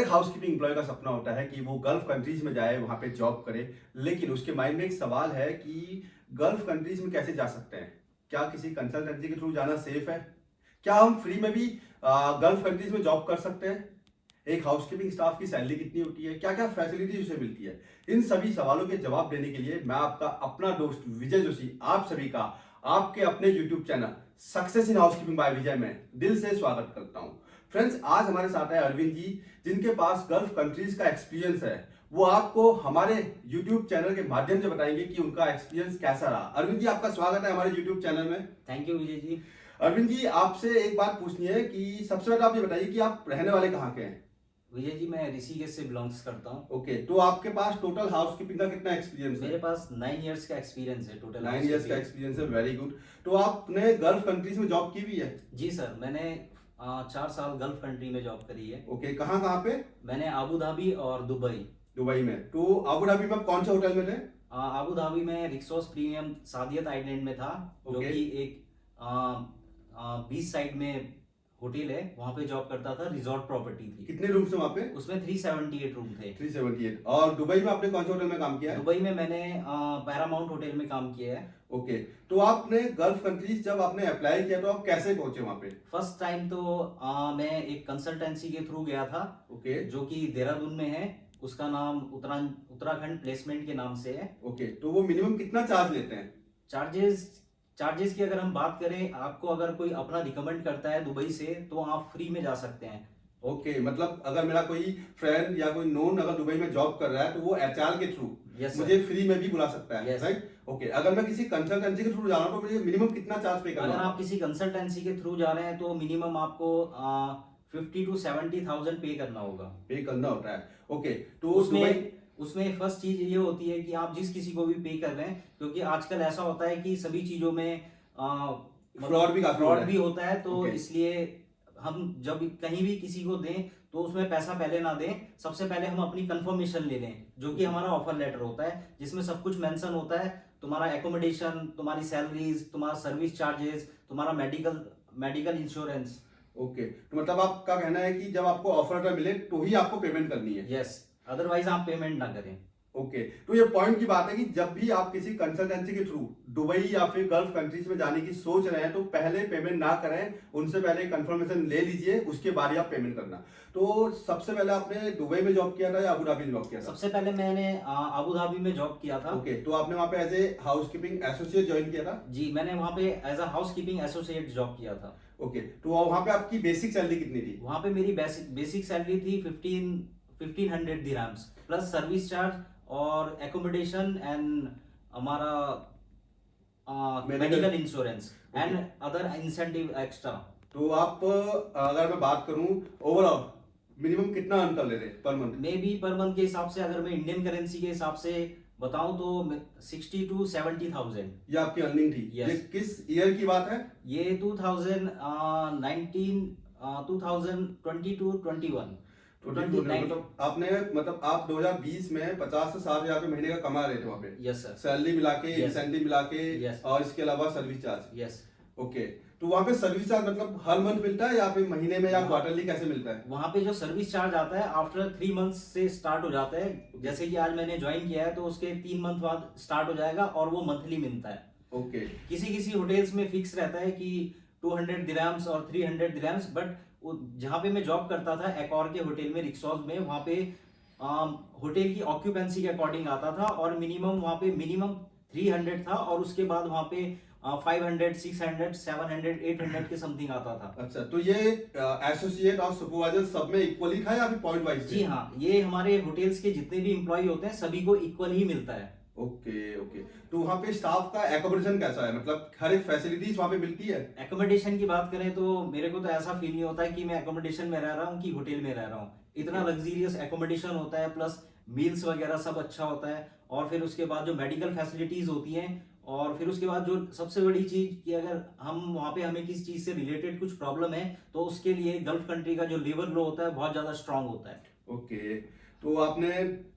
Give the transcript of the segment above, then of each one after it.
एक housekeeping employ का सपना होता है कि वो गल्फ कंट्रीज में जाए, वहां पे जॉब करे। लेकिन उसके माइंड में एक सवाल है कि गल्फ कंट्रीज में कैसे जा सकते हैं। क्या किसी कंसल्टेंसी के थ्रू जाना सेफ है? क्या हम फ्री में भी गल्फ कंट्रीज में जॉब कर सकते हैं? एक हाउसकीपिंग स्टाफ की सैलरी कितनी होती है? क्या क्या फैसिलिटीज उसे मिलती है? इन सभी सवालों के जवाब देने के लिए मैं आपका अपना दोस्त विजय जोशी आप सभी का आपके अपने YouTube channel success in housekeeping by Vijay में दिल से स्वागत करता हूं। फ्रेंड्स, आज हमारे साथ है अरविंद जी, जिनके पास गल्फ कंट्रीज का एक्सपीरियंस है। वो आपको हमारे यूट्यूब चैनल के माध्यम से बताएंगे कि उनका एक्सपीरियंस कैसा रहा। अरविंद जी, आपका स्वागत है हमारे यूट्यूब चैनल में। Thank you Vijay ji. अरविंद जी, आपसे एक बात पूछनी है कि सबसे पहले आप ये बताइए कि आप रहने वाले कहाँ के हैं? विजय जी, मैं ऋषिकेश से बिलोंग्स करता हूँ। ओके, तो आपके पास टोटल हाउसकीपिंग का कितना एक्सपीरियंस है? मेरे पास 9 इयर्स का एक्सपीरियंस है टोटल। 9 इयर्स का एक्सपीरियंस है, वेरी गुड। तो आपने गल्फ कंट्रीज में जॉब की भी है? जी सर, मैंने 4 साल गल्फ कंट्री में जॉब करी है। ओके, कहाँ कहाँ पे? मैंने आबू धाबी और दुबई। दुबई में। तो अबू धाबी में आप कौन से होटल में थे? आबू धाबी में रिक्सोस प्रीमियम सादियत आइलैंड में था, जो ओके। कि एक बीच साइड में होटल है, वहाँ पे जॉब करता था। रिजॉर्ट प्रॉपर्टी थी। कितने रूम्स थे वहाँ पे? उसमें 378 रूम थे। 378। और दुबई में आपने कौन से होटल में काम किया है? दुबई में मैंने पैरामाउंट होटल में काम किया है। ओके, तो आपने गल्फ कंट्रीज जब आपने अप्लाई किया तो आप कैसे पहुंचे वहाँ पे? फर्स्ट टाइम तो मैं एक कंसल्टेंसी के थ्रू गया था। ओके। जो कि देहरादून में है। उसका नाम उत्तराखंड प्लेसमेंट के नाम से है। ओके, तो वो मिनिमम कितना चार्ज लेते हैं? चार्जेस चार्जेस की अगर हम बात करें, आपको अगर कोई अपना रिकमेंड करता है दुबई से, तो आप फ्री में जा सकते हैं। ओके, मतलब अगर मेरा कोई फ्रेंड या कोई नोन अगर दुबई में जॉब कर रहा है तो वो एचआर के थ्रू यस सर। मुझे फ्री में भी बुला सकता है, यस। राइट? ओके, अगर मैं किसी कंसल्टेंसी के थ्रू जा रहा हूँ तो मुझे मिनिमम कितना चार्ज पे करना अगर होगा? आप किसी कंसल्टेंसी के थ्रू जा रहे हैं तो मिनिमम आपको 50 to 70,000 पे करना होगा। पे करना होता है। ओके, तो उसमें उसमें फर्स्ट चीज ये होती है कि आप जिस किसी को भी पे कर रहे हैं, क्योंकि आजकल ऐसा होता है कि सभी चीजों में फ्रॉड भी काफी हो फ्रॉड रहा भी है। होता है, तो ओके। इसलिए हम जब कहीं भी किसी को दें तो उसमें पैसा पहले ना दें। सबसे पहले हम अपनी कंफर्मेशन ले लें, जो कि हमारा ऑफर लेटर होता है, जिसमें सब कुछ मेंशन होता है। तुम्हारा एकोमोडेशन, तुम्हारी सैलरीज, तुम्हारा सर्विस चार्जेस, तुम्हारा मेडिकल इंश्योरेंस। ओके, तो मतलब आपका कहना है कि जब आपको ऑफर लेटर मिले तो ही आपको पेमेंट करनी है? यस, अदरवाइज आप पेमेंट ना करें। ओके, तो ये पॉइंट की बात है कि जब भी आप किसी कंसल्टेंसी के थ्रू दुबई या फिर गल्फ कंट्रीज में जाने की सोच रहे हैं तो पहले पेमेंट ना करें, उनसे पहले कंफर्मेशन ले लीजिए, उसके बाद ही आप पेमेंट करना। तो सबसे पहले आपने दुबई में जॉब किया था या अबू धाबी में जॉब किया था? सबसे पहले मैंने अबू धाबी में जॉब किया था। ओके, तो आपने वहां पे as a housekeeping associate join किया था? जी, मैंने वहाँ पे as a house keeping associate job किया था। ओके, तो वहां पे आपकी बेसिक सैलरी कितनी थी? वहाँ पे मेरी बेसिक सैलरी थी 1500 दिरहम्स प्लस सर्विस चार्ज और एकोमोडेशन एंड हमारा medical insurance and other incentive extra. तो आप अगर मैं बात करूं ओवरऑल मिनिमम कितना अर्न कर लेते per month? May be per month के हिसाब से, अगर मैं इंडियन करेंसी के हिसाब से बताऊं तो 60 to 70,000। ये आपकी अर्निंग थी? Yes. ये किस ईयर की बात है? ये 2019 2022-21 तो 29। मतलब आपने मतलब आप 2020 में 50 से 60 हजार महीने का कमा रहे थे वहां पे? Yes sir. सैलरी मिला के, Yes. इंसेंटिव मिला के, Yes. और इसके अलावा सर्विस चार्ज। यस। ओके, तो वहां पे सर्विस चार्ज मतलब हर मंथ मिलता है या फिर महीने में या क्वार्टरली कैसे मिलता है? वहाँ पे जो सर्विस चार्ज आता है आफ्टर 3 मंथ्स से स्टार्ट हो जाता है। जैसे कि आज मैंने ज्वाइन किया है तो उसके 3 मंथ बाद स्टार्ट हो जाएगा और वो मंथली मिलता है। ओके। किसी किसी होटल्स में फिक्स रहता है कि 200 दिरहम्स और 300 दिरहम्स, बट जहाँ पे मैं जॉब करता था एकॉर के होटल में रिक्सॉस में, वहाँ पे होटल की ऑक्यूपेंसी के अकॉर्डिंग आता था और वहाँ पे मिनिमम 300 था और उसके बाद वहाँ पे 500, 600, 700, 800 के समथिंग आता था। अच्छा, तो ये एसोसिएट और सुपरवाइजर सब में इक्वली था या फिर पॉइंट वाइज? जी हाँ, ये हमारे होटल्स के जितने भी एम्प्लॉय होते हैं सभी को इक्वल ही मिलता है। ओके ओके, तो वहाँ पे स्टाफ का एकोमोडेशन कैसा है? मतलब हर एक फैसिलिटीज वहाँ पे मिलती है? एकोमोडेशन की बात करें तो मेरे को तो ऐसा फील नहीं होता है कि मैं एकोमोडेशन में रह रहा हूँ कि होटल में रह रहा हूँ। इतना लग्जरियस एकोमोडेशन होता है, प्लस मील्स वगैरह सब अच्छा होता है। और फिर उसके बाद जो मेडिकल फैसिलिटीज होती हैं, और फिर उसके बाद जो सबसे बड़ी चीज कि अगर हम वहाँ पे हमें किसी चीज से रिलेटेड कुछ प्रॉब्लम है तो उसके लिए गल्फ कंट्री का जो लेबर लॉ होता है बहुत ज्यादा स्ट्रांग होता है। ओके, तो आपने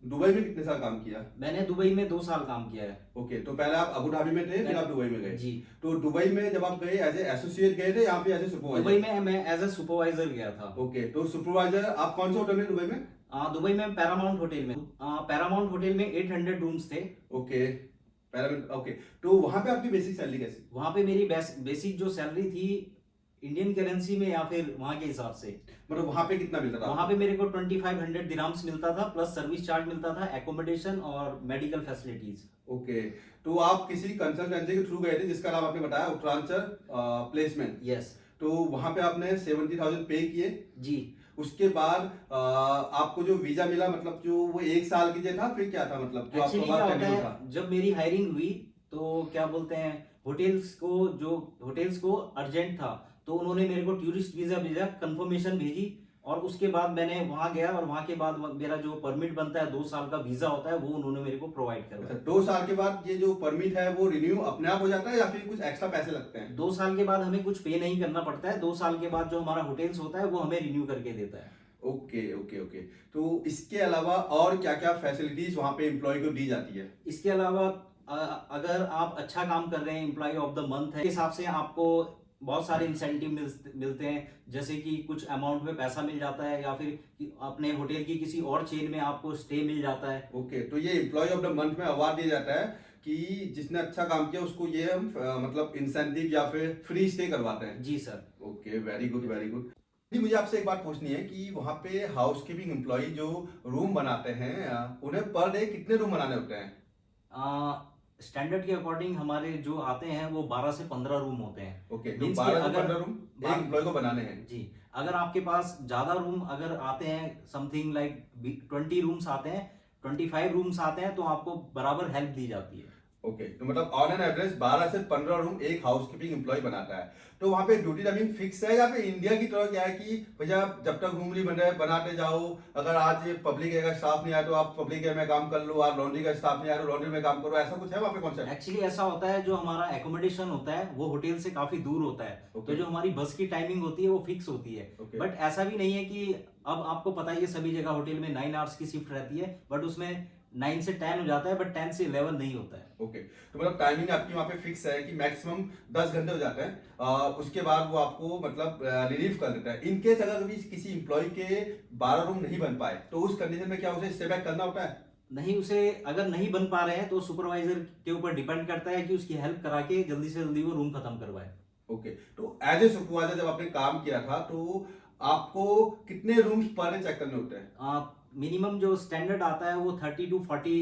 दुबई में कितने साल काम किया? मैंने दुबई में 2 साल काम किया है। ओके, तो पहले आप अबू धाबी में थे, फिर आप दुबई में गए। जी। तो दुबई में जब आप गए एज ए एसोसिएट गए थे या फिर एज ए सुपरवाइजर? दुबई में मैं एज अ सुपरवाइजर गया था। ओके, तो सुपरवाइजर आप कौन से होटल में दुबई में? दुबई में पैरामाउंट होटल में। पैरामाउंट होटल में 800 रूम्स थे। ओके, ओके, तो वहां पे आपकी बेसिक सैलरी कैसी? वहां पे मेरी बेसिक जो सैलरी थी इंडियन करेंसी में या फिर वहां के हिसाब से, मतलब वहां पे कितना मिलता था? वहां पे मेरे को 2500 दिराम्स मिलता था, प्लस सर्विस चार्ज मिलता था, एकोमोडेशन और मेडिकल फैसिलिटीज। ओके, तो आप किसी कंसल्टेंसी के थ्रू गए थे जिसका नाम आपने बताया उत्तरांचल प्लेसमेंट। यस तो वहां पे आपने 70,000 पे किए। जी। उसके बाद आपको जो वीजा मिला, मतलब जो वो 1 साल के लिए था, फिर क्या था, मतलब जो एक्चुअली आपका क्या वर्क होता टेन्योर है, था? जब मेरी हायरिंग हुई तो क्या बोलते हैं, होटल्स को अर्जेंट था, तो उन्होंने मेरे को टूरिस्ट वीजा भेजा, कंफर्मेशन भेजी, और उसके बाद मैंने वहां गया, और वहां के बाद मेरा जो परमिट बनता है 2 साल का वीजा होता है, वो उन्होंने मेरे को प्रोवाइड अच्छा, करवाया। 2 साल के बाद ये जो परमिट है वो रिन्यू अपने आप हो जाता है या फिर कुछ एक्स्ट्रा पैसे लगते हैं? 2 साल के बाद हमें कुछ पे नहीं करना पड़ता है। 2 साल के बाद जो हमारा होटल्स होता है वो हमें रिन्यू करके देता है। ओके ओके ओके, तो इसके अलावा और क्या क्या फैसिलिटीज वहां पे एम्प्लॉय को दी जाती है? इसके अलावा अगर आप अच्छा काम कर रहे हैं, एम्प्लॉय ऑफ द मंथ है, इस हिसाब से आपको बहुत सारे इंसेंटिव मिलते हैं, जैसे कि कुछ अमाउंट में पैसा मिल जाता है, या फिर अपने होटल की किसी और चेन में आपको स्टे मिल जाता है। ओके, तो ये एम्प्लॉय ऑफ द मंथ में अवार्ड दिया जाता है कि जिसने अच्छा काम किया उसको ये हम मतलब इंसेंटिव या फिर फ्री स्टे करवाते हैं। जी sir. Okay, very good very good. जी, मुझे आपसे एक बात पूछनी है कि वहाँ पे हाउस कीपिंग एम्प्लॉय जो रूम बनाते हैं उन्हें पर डे कितने रूम बनाने होते हैं? स्टैंडर्ड के अकॉर्डिंग हमारे जो आते हैं वो 12 से 15 रूम होते हैं। ओके, तो Means 12 कि से अगर 15 रूम एक एम्प्लॉय को बनाने हैं। जी, अगर आपके पास ज्यादा रूम अगर आते हैं, समथिंग लाइक 20 रूम्स आते हैं, 25 रूम्स आते हैं, तो आपको बराबर हेल्प दी जाती है। ओके, तो मतलब ऑन एन एवरेज 12 से 15 रूम एक हाउसकीपिंग एम्प्लॉय बनाता है। तो वहाँ पे ड्यूटी टाइमिंग फिक्स है या फिर इंडिया की तरह क्या है कि भैया जब तक रूम नहीं बन रहा है बनाते जाओ, अगर आज पब्लिक एरिया का स्टाफ नहीं आया तो आप पब्लिक एरिया में काम कर लो, आज लॉन्ड्री का स्टाफ नहीं आया तो लॉन्ड्री में काम करो, ऐसा कुछ है वहाँ पे कॉन्सेप्ट? एक्चुअली ऐसा होता है, जो हमारा एकोमोडेशन होता है वो होटल से काफी दूर होता है, तो जो हमारी बस की टाइमिंग होती है वो फिक्स होती है। बट ऐसा भी नहीं है कि, अब आपको पता ही है सभी जगह होटल में 9 आवर्स की शिफ्ट रहती है, बट उसमें 9 से 10 हो जाता है, बट 10 से 11 नहीं होता है। ओके, तो मतलब टाइमिंग आपकी वहाँ पे फिक्स है कि मैक्सिमम 10 घंटे हो जाते हैं, उसके बाद वो आपको मतलब रिलीव कर देता है। इन केस अगर कभी किसी एम्प्लॉय के 12 रूम नहीं बन पाए तो उस कंडीशन में क्या उसे स्टे बैक करना होता है? नहीं, उसे अगर नहीं बन पा रहे हैं तो सुपरवाइजर के ऊपर डिपेंड करता है कि उसकी हेल्प करा के जल्दी से जल्दी वो रूम खत्म करवाए। ओके, तो एज ए सुपरवाइजर जब आपने काम किया था तो आपको कितने रूम्स पर डे चेक करने होते हैं? मिनिमम जो स्टैंडर्ड आता है वो 30 to 40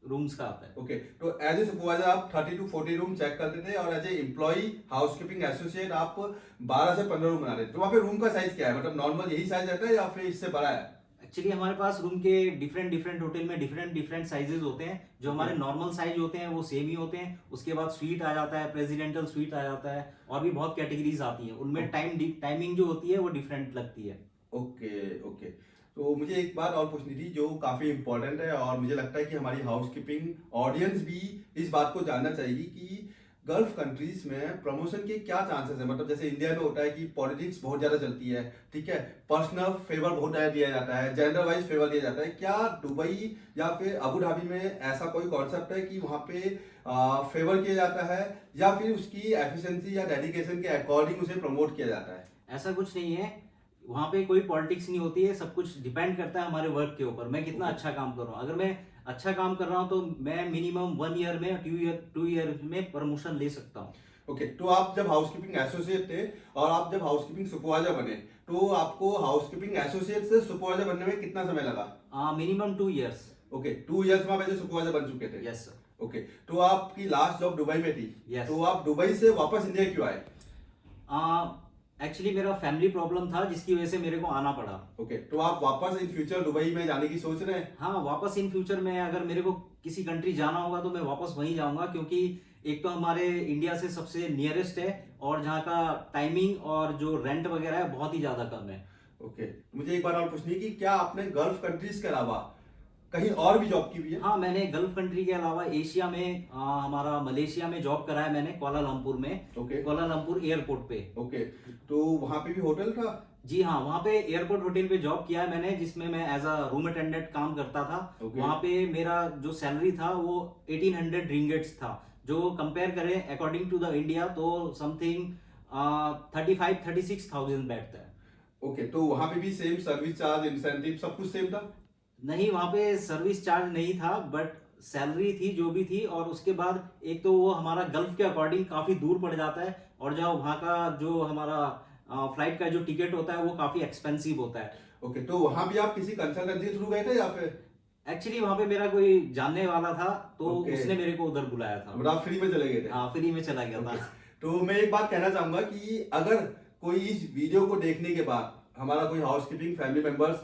रूम्स का आता है। ओके, तो एज ए सुपरवाइजर आप 30 to 40 रूम चेक करते थे और as a employ housekeeping associate आप 12 से 15 रूम बना रहे थे। तो वहाँ पे रूम का साइज क्या है, मतलब नॉर्मल यही साइज रहता है या फिर इससे बड़ा है? एक्चुअली हमारे पास रूम के डिफरेंट होटल में डिफरेंट साइजेस होते हैं। जो हमारे नॉर्मल साइज होते हैं वो सेम ही होते हैं, उसके बाद स्वीट आ जाता है, प्रेसिडेंशियल स्वीट आ जाता है, और भी बहुत कैटेगरीज आती है, उनमें टाइमिंग जो होती है वो डिफरेंट लगती है। ओके ओके, तो मुझे एक बात और पूछनी थी जो काफी इंपॉर्टेंट है और मुझे लगता है कि हमारी हाउसकीपिंग ऑडियंस भी इस बात को जानना चाहिए कि गल्फ कंट्रीज में प्रमोशन के क्या चांसेस है। मतलब जैसे इंडिया में होता है कि पॉलिटिक्स बहुत ज्यादा चलती है, ठीक है, पर्सनल फेवर बहुत ज्यादा दिया जाता है, जेंडर वाइज फेवर दिया जाता है। क्या दुबई या फिर अबू धाबी में ऐसा कोई कॉन्सेप्ट है कि वहाँ पे फेवर किया जाता है या फिर उसकी एफिशिएंसी या डेडिकेशन के अकॉर्डिंग उसे प्रमोट किया जाता है? ऐसा कुछ नहीं है, वहां पे कोई पॉलिटिक्स नहीं होती है, सब कुछ डिपेंड करता है हमारे वर्क के ऊपर, मैं कितना अच्छा काम कर रहा हूँ। अगर मैं अच्छा काम कर रहा हूँ तो मैं मिनिमम 1 ईयर में 2 ईयर में प्रमोशन ले सकता हूँ। ओके, तो आप जब हाउसकीपिंग एसोसिएट थे और आप जब हाउसकीपिंग सुपरवाइजर बने तो आपको हाउसकीपिंग एसोसिएट से सुपरवाइजर बनने में कितना समय लगा? Minimum 2 years. ओके, 2 इयर्स में आप एज सुपरवाइजर बन चुके थे? Yes sir. ओके, तो आपकी लास्ट जॉब दुबई में थी? Yes. तो आप दुबई से वापस इंडिया क्यों आए? एक्चुअली मेरा फैमिली प्रॉब्लम था जिसकी वजह से मेरे को आना पड़ा। ओके, तो आप वापस इन फ्यूचर दुबई में जाने की सोच रहे हैं? हाँ, वापस इन फ्यूचर में अगर मेरे को किसी कंट्री जाना होगा तो मैं वापस वहीं जाऊंगा, क्योंकि एक तो हमारे इंडिया से सबसे नियरेस्ट है, और जहाँ का टाइमिंग और जो रेंट वगैरह है बहुत ही ज्यादा कम है। ओके, मुझे एक बार और पूछनी है कि क्या आपने गल्फ कंट्रीज के अलावा कहीं और भी जॉब की हुई है? हाँ, मैंने गल्फ कंट्री के अलावा एशिया में हमारा मलेशिया में जॉब करा है मैंने, कुआलालंपुर में। ओके, कुआलालंपुर एयरपोर्ट पे। ओके, तो वहां पे भी होटल था? जी हाँ, वहाँ पे एयरपोर्ट होटल पे जॉब किया है मैंने, जिसमें मैं एज अ रूम अटेंडेंट काम करता था। ओके। वहाँ पे मेरा जो सैलरी था वो 1800 रिंगेट्स था, जो कंपेयर करें अकॉर्डिंग टू द इंडिया तो समथिंग 35-36,000 बैठता है। ओके, तो वहां पे भी सेम सर्विस चार्ज, इंसेंटिव सब कुछ सेम था? नहीं, वहाँ पे सर्विस चार्ज नहीं था, बट सैलरी थी जो भी थी। और उसके बाद एक तो वो हमारा गल्फ के अकॉर्डिंग काफ़ी दूर पड़ जाता है, और जो वहाँ का जो हमारा फ्लाइट का जो टिकट होता है वो काफ़ी एक्सपेंसिव होता है। ओके, तो वहां भी आप किसी कंसल्टेंसी के थ्रू गए थे या फिर? एक्चुअली वहाँ पे मेरा कोई जानने वाला था, तो ओके, उसने मेरे को उधर बुलाया था। मतलब आप फ्री में चले गए थे? हाँ, फ्री में चला गया ओके, था। तो मैं एक बात कहना चाहूंगा कि अगर कोई इस वीडियो को देखने के बाद हमारा कोई housekeeping family members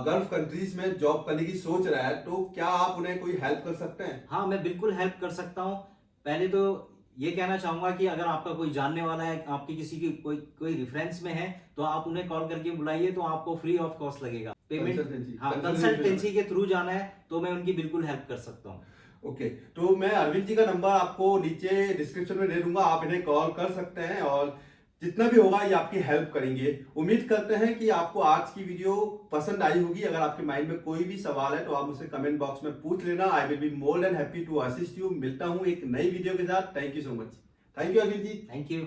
gulf countries में जॉब करने की सोच रहा है, तो क्या आप उन्हें कोई हेल्प कर सकते हैं? हाँ, मैं बिल्कुल हेल्प कर सकता हूँ। पहले तो ये कहना चाहूंगा कि अगर आपका कोई जानने वाला है, आपकी किसी की कोई कोई रेफरेंस में है, तो आप उन्हें कॉल करके बुलाइए, तो आपको फ्री ऑफ कॉस्ट लगेगा पेमेंट। कंसल्टेंसी हाँ, कंसल्टेंसी कंसल्टेंसी के थ्रू जाना है तो मैं उनकी बिल्कुल हेल्प कर सकता हूँ। ओके, तो मैं अरविंद जी का नंबर आपको नीचे डिस्क्रिप्शन में दे दूंगा, आप इन्हें कॉल कर सकते हैं और जितना भी होगा ये आपकी हेल्प करेंगे। उम्मीद करते हैं कि आपको आज की वीडियो पसंद आई होगी। अगर आपके माइंड में कोई भी सवाल है तो आप मुझसे कमेंट बॉक्स में पूछ लेना। I will be more than happy to assist you. मिलता हूं एक नई वीडियो के साथ। Thank you so much. Thank you Arvind ji. Thank you.